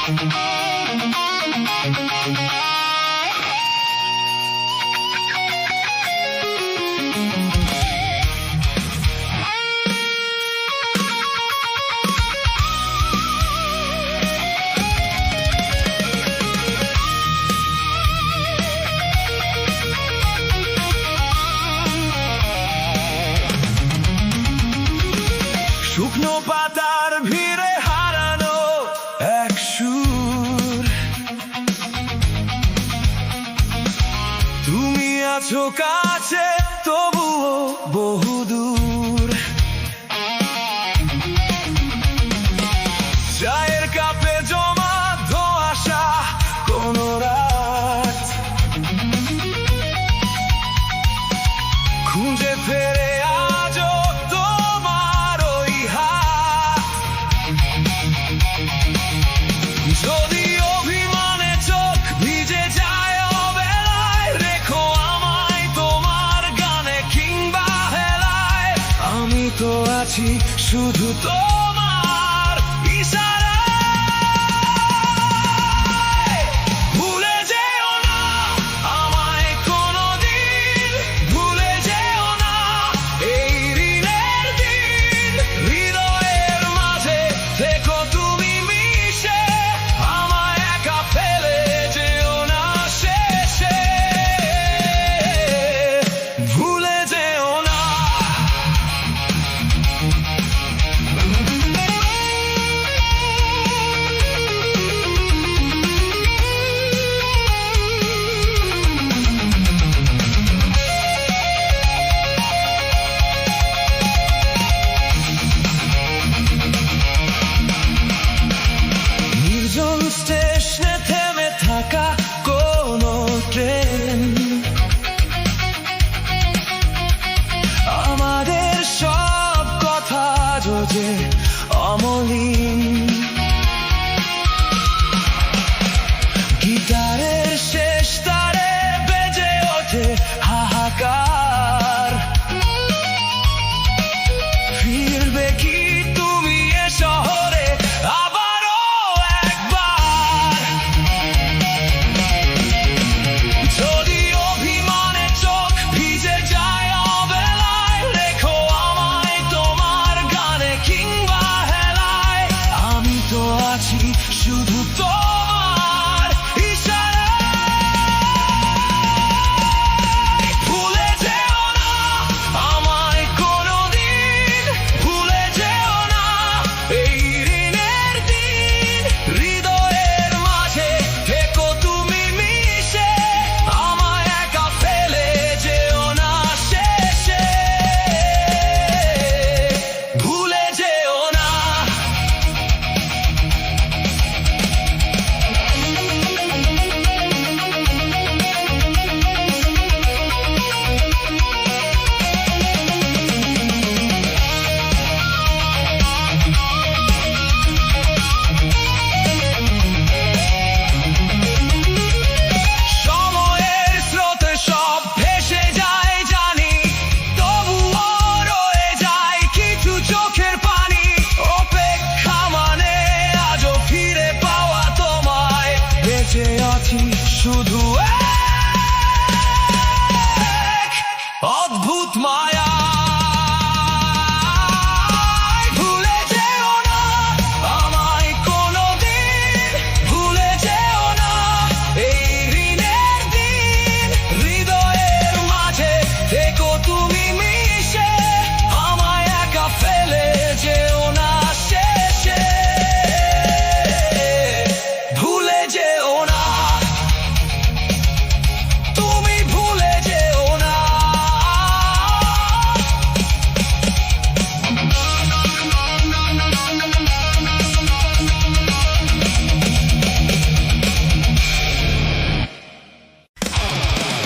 শুকনো পাতার ভিড়ে হারানো এক সুর, তুমি আছো কাছে তবুও বহুদূর। চায়ের কাপে জমা ধোঁয়াশা কোনো রাত, খুঁজে ফেরে আজও তোমার ওই হাত। যদি অভিমানে চোখ ভিজে যায় অবেলায়, রেখো আমায় তোমার গানে কিংবা হেলায়। আমি তো আছি শুধু তোমার ইশারায়। ভুলে যেও না আমায় কোনোদিন, ভুলে যেও না এই ঋণের দিন। হৃদয়ের মাঝে থেকো তুমি মিশে, আমায় একা ফেলে যেও না শেষে। ভুলে যেও না। নির্জন স্টেশনে থেমে থাকা কোনো ট্রেন, আমাদের সব কথা যে অমলিন। গিটারের শেষ তারে বেজে ওঠে হাহাকার। ফিরবে কি তুমি এ শহরে আবারও একবার? যদি অভিমানে চোখ ভিজে যায় অবেলায়, রেখো আমায় তোমার গানে কিংবা হেলায়। আমি তো আছি শুধু